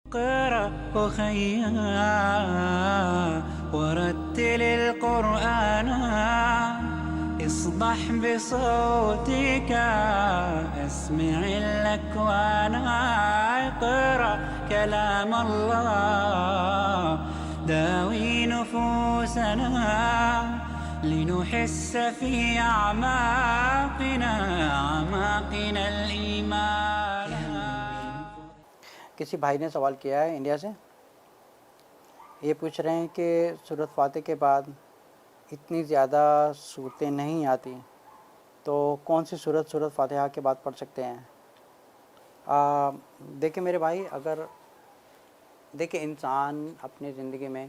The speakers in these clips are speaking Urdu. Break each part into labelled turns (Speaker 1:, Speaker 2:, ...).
Speaker 1: اقرأ أخيا ورتل القرآن اصبح بصوتك اسمع الأكوان اقرأ كلام الله داوي نفوسنا لنحس في أعماقنا الإيمان.
Speaker 2: کسی بھائی نے سوال کیا ہے انڈیا سے، یہ پوچھ رہے ہیں کہ سورۃ فاتح کے بعد اتنی زیادہ صورتیں نہیں آتی تو کون سی سورۃ فاتحہ کے بعد پڑھ سکتے ہیں؟ دیکھیں میرے بھائی، دیکھیں انسان اپنی زندگی میں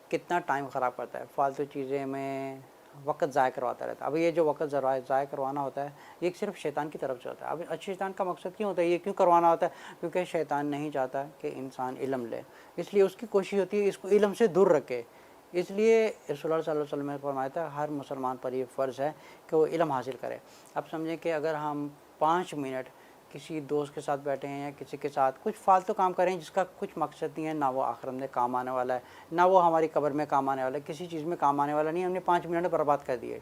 Speaker 2: کتنا ٹائم خراب کرتا ہے، فالتو چیزیں میں وقت ضائع کرواتا رہتا ہے. اب یہ جو وقت ضائع کروانا ہوتا ہے یہ صرف شیطان کی طرف سے ہوتا ہے. اب اچھے شیطان کا مقصد کیوں ہوتا ہے، یہ کیوں کروانا ہوتا ہے؟ کیونکہ شیطان نہیں چاہتا کہ انسان علم لے، اس لیے اس کی کوشش ہوتی ہے اس کو علم سے دور رکھے. اس لیے رسول اللہ صلی اللہ علیہ وسلم نے فرمایا تھا ہر مسلمان پر یہ فرض ہے کہ وہ علم حاصل کرے. اب سمجھیں کہ اگر ہم 5 منٹ کسی دوست کے ساتھ بیٹھے ہیں یا کسی کے ساتھ کچھ فالتو کام کریں جس کا کچھ مقصد نہیں ہے، نہ وہ آخرت میں کام آنے والا ہے نہ وہ ہماری قبر میں کام آنے والا ہے، کسی چیز میں کام آنے والا نہیں ہے، ہم نے 5 منٹ برباد کر دیے.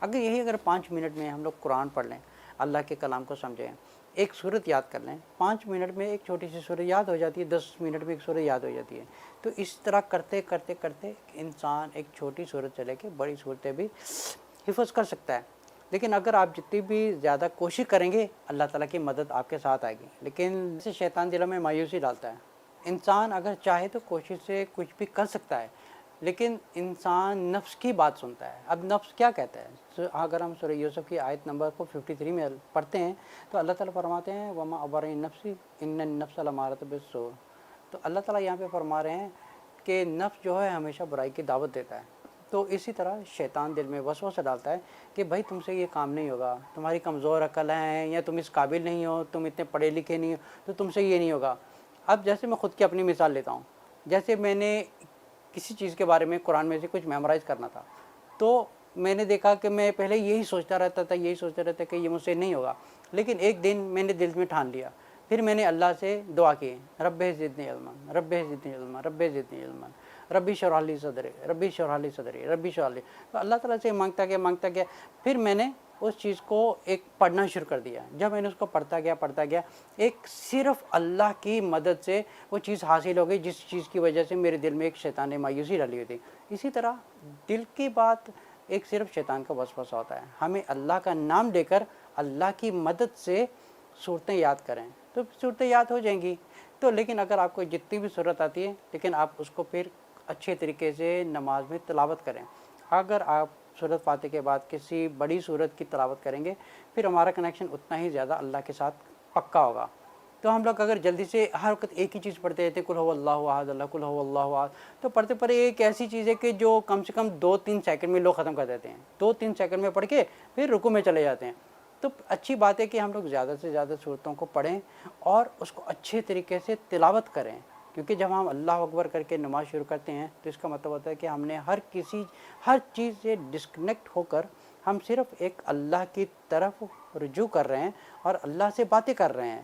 Speaker 2: اگر 5 منٹ میں ہم لوگ قرآن پڑھ لیں، اللہ کے کلام کو سمجھیں، ایک سورت یاد کر لیں، 5 منٹ میں ایک چھوٹی سی سورت یاد ہو جاتی ہے، 10 منٹ میں ایک سورت یاد ہو جاتی ہے. تو اس طرح کرتے کرتے کرتے انسان ایک چھوٹی سورت سے لے کے بڑی صورتیں بھی حفظ کر سکتا ہے. لیکن اگر آپ جتنی بھی زیادہ کوشش کریں گے اللہ تعالیٰ کی مدد آپ کے ساتھ آئے گی. لیکن اسے شیطان دلوں میں مایوسی ڈالتا ہے. انسان اگر چاہے تو کوشش سے کچھ بھی کر سکتا ہے، لیکن انسان نفس کی بات سنتا ہے. اب نفس کیا کہتا ہے؟ اگر ہم سورہ یوسف کی آیت نمبر کو 53 میں پڑھتے ہیں تو اللہ تعالیٰ فرماتے ہیں وما ابرئ نفسی ان النفس لامارۃ بالسوء. تو اللہ تعالیٰ یہاں پہ فرما رہے ہیں کہ نفس جو ہے ہمیشہ برائی کی دعوت دیتا ہے. تو اسی طرح شیطان دل میں وسوسہ ڈالتا ہے کہ بھائی تم سے یہ کام نہیں ہوگا، تمہاری کمزور عقل ہے یا تم اس قابل نہیں ہو، تم اتنے پڑھے لکھے نہیں ہو، تو تم سے یہ نہیں ہوگا. اب جیسے میں خود کی اپنی مثال لیتا ہوں، جیسے میں نے کسی چیز کے بارے میں قرآن میں سے کچھ میمورائز کرنا تھا، تو میں نے دیکھا کہ میں پہلے یہی سوچتا رہتا تھا کہ یہ مجھ سے نہیں ہوگا. لیکن ایک دن میں نے دل میں ٹھان لیا، پھر میں نے اللہ سے دعا کی رب زدنی علما رب زدنی علما رب زدنی علما ربی اشرح لی صدری ربی اشرح لی صدری ربی اشرح لی. تو اللہ تعالیٰ سے مانگتا گیا پھر میں نے اس چیز کو ایک پڑھنا شروع کر دیا. جب میں نے اس کو پڑھتا گیا ایک صرف اللہ کی مدد سے وہ چیز حاصل ہو گئی جس چیز کی وجہ سے میرے دل میں ایک شیطان نے مایوسی ڈالی ہوئی تھی. اسی طرح دل کی بات ایک صرف شیطان کا وسوسہ ہوتا ہے. ہمیں اللہ کا نام لے کر اللہ کی مدد سے صورتیں یاد کریں تو صورتیں یاد ہو جائیں گی. تو لیکن اگر آپ کو جتنی بھی صورت آتی ہے لیکن آپ اس کو پھر اچھے طریقے سے نماز میں تلاوت کریں. اگر آپ سورۃ فاتح کے بعد کسی بڑی سورت کی تلاوت کریں گے پھر ہمارا کنیکشن اتنا ہی زیادہ اللہ کے ساتھ پکا ہوگا. تو ہم لوگ اگر جلدی سے ہر وقت ایک ہی چیز پڑھتے رہتے ہیں قل هو اللہ احد اللہ قل هو اللہ احد، تو پڑھتے ایک ایسی چیز ہے کہ جو کم سے کم 2-3 سیکنڈ میں لوگ ختم کر دیتے ہیں. 2-3 سیکنڈ میں پڑھ کے پھر رکوع میں چلے جاتے ہیں. تو اچھی بات ہے کہ ہم لوگ زیادہ سے زیادہ صورتوں کو پڑھیں اور اس کو اچھے طریقے سے تلاوت کریں. کیونکہ جب ہم اللہ اکبر کر کے نماز شروع کرتے ہیں تو اس کا مطلب ہوتا ہے کہ ہم نے ہر چیز سے ڈسکنیکٹ ہو کر ہم صرف ایک اللہ کی طرف رجوع کر رہے ہیں اور اللہ سے باتیں کر رہے ہیں.